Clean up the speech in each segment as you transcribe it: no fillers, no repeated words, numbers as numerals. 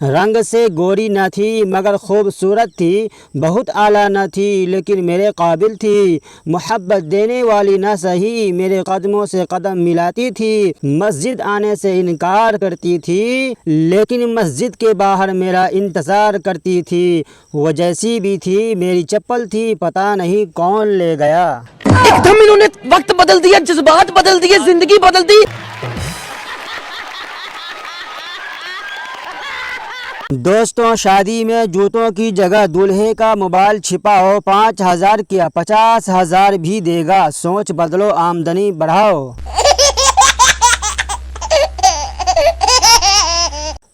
रंग से गोरी न थी मगर खूबसूरत थी, बहुत आला न थी लेकिन मेरे काबिल थी। मोहब्बत देने वाली न सही मेरे कदमों से कदम मिलाती थी। मस्जिद आने से इनकार करती थी लेकिन मस्जिद के बाहर मेरा इंतज़ार करती थी। वो जैसी भी थी मेरी चप्पल थी, पता नहीं कौन ले गया। एकदम इन्होंने वक्त बदल दिया, जज्बात बदल दिए, जिंदगी बदल दी। दोस्तों, शादी में जूतों की जगह दूल्हे का मोबाइल छिपा हो 5,000 क्या 50,000 भी देगा। सोच बदलो, आमदनी बढ़ाओ।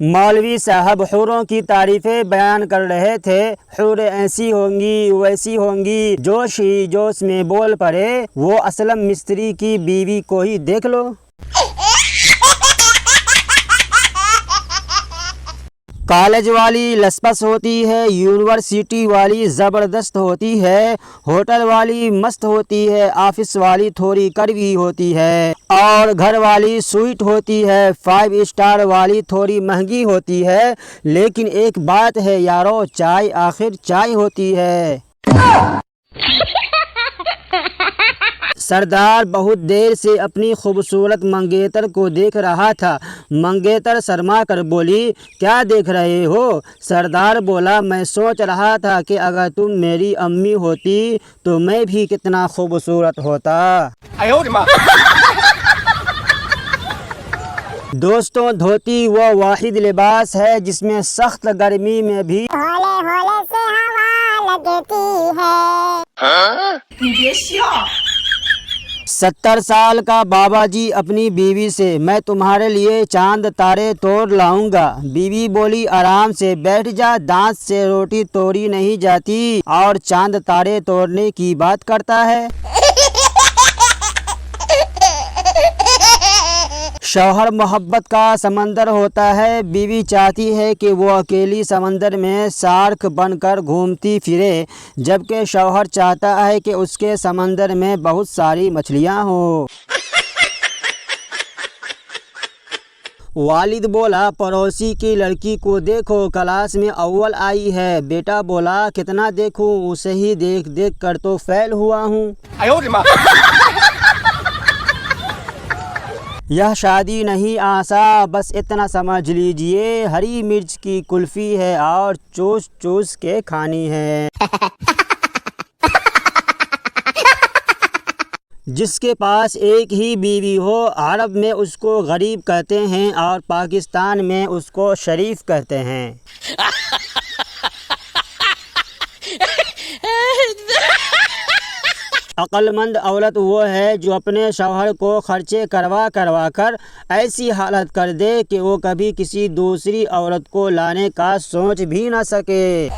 मौलवी साहब हूरों की तारीफें बयान कर रहे थे। हूरें ऐसी होंगी वैसी होंगी, जोश ही जोश में बोल पड़े, वो असलम मिस्त्री की बीवी को ही देख लो। कॉलेज वाली लसपस होती है, यूनिवर्सिटी वाली ज़बरदस्त होती है, होटल वाली मस्त होती है, ऑफिस वाली थोड़ी कड़वी होती है और घर वाली स्वीट होती है। 5 स्टार वाली थोड़ी महंगी होती है, लेकिन एक बात है यारो, चाय आखिर चाय होती है। सरदार बहुत देर से अपनी खूबसूरत मंगेतर को देख रहा था। मंगेतर शर्मा कर बोली, क्या देख रहे हो? सरदार बोला, मैं सोच रहा था कि अगर तुम मेरी अम्मी होती तो मैं भी कितना खूबसूरत होता। दोस्तों, धोती वो वाहिद लिबास है जिसमें सख्त गर्मी में भी होले होले से हवा लगती है। 70 साल का बाबा जी अपनी बीवी से, मैं तुम्हारे लिए चांद तारे तोड़ लाऊंगा। बीवी बोली, आराम से बैठ जा, दांत से रोटी तोड़ी नहीं जाती और चांद तारे तोड़ने की बात करता है। शौहर मोहब्बत का समंदर होता है, बीवी चाहती है कि वो अकेली समंदर में शार्क बनकर घूमती फिरे, जबकि शौहर चाहता है कि उसके समंदर में बहुत सारी मछलियां हो। वालिद बोला, पड़ोसी की लड़की को देखो, क्लास में अव्वल आई है। बेटा बोला, कितना देखूं, उसे ही देख देख कर तो फैल हुआ हूँ। यह शादी नहीं आसा, बस इतना समझ लीजिए, हरी मिर्च की कुल्फी है और चूस चूस के खानी है। जिसके पास एक ही बीवी हो, अरब में उसको गरीब कहते हैं और पाकिस्तान में उसको शरीफ कहते हैं। अक्लमंद औरत वो है जो अपने शौहर को खर्चे करवा करवा कर ऐसी हालत कर दे कि वो कभी किसी दूसरी औरत को लाने का सोच भी ना सके।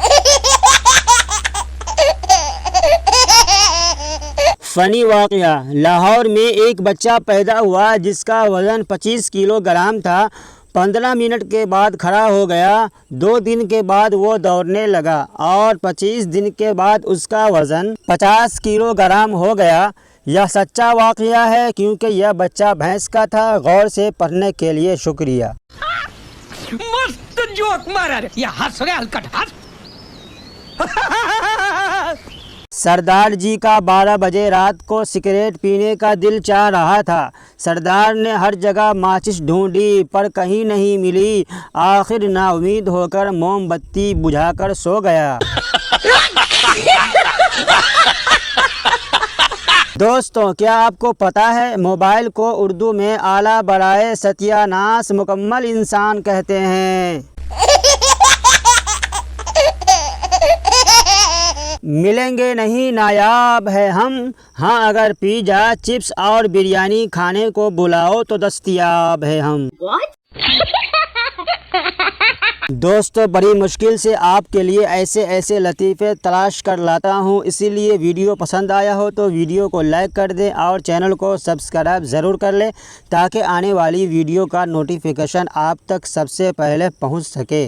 फनी वाकया, लाहौर में एक बच्चा पैदा हुआ जिसका वज़न 25 किलोग्राम था। 15 मिनट के बाद खड़ा हो गया। 2 दिन के बाद वो दौड़ने लगा और 25 दिन के बाद उसका वज़न 50 किलोग्राम हो गया। यह सच्चा वाकया है क्योंकि यह बच्चा भैंस का था। गौर से पढ़ने के लिए शुक्रिया। मस्त जोक मारा रे, ये हंस रहे हलकट हंस। सरदार जी का 12 बजे रात को सिगरेट पीने का दिल चाह रहा था। सरदार ने हर जगह माचिस ढूंढी पर कहीं नहीं मिली। आखिर नाउम्मीद होकर मोमबत्ती बुझाकर सो गया। दोस्तों, क्या आपको पता है मोबाइल को उर्दू में आला बराए सत्यानाश मुकम्मल इंसान कहते हैं। मिलेंगे नहीं, नायाब है हम। हाँ, अगर पिज़्ज़ा चिप्स और बिरयानी खाने को बुलाओ तो दस्तयाब है हम। दोस्तों, बड़ी मुश्किल से आपके लिए ऐसे ऐसे लतीफ़े तलाश कर लाता हूँ, इसीलिए वीडियो पसंद आया हो तो वीडियो को लाइक कर दें और चैनल को सब्सक्राइब ज़रूर कर लें ताकि आने वाली वीडियो का नोटिफिकेशन आप तक सबसे पहले पहुँच सके।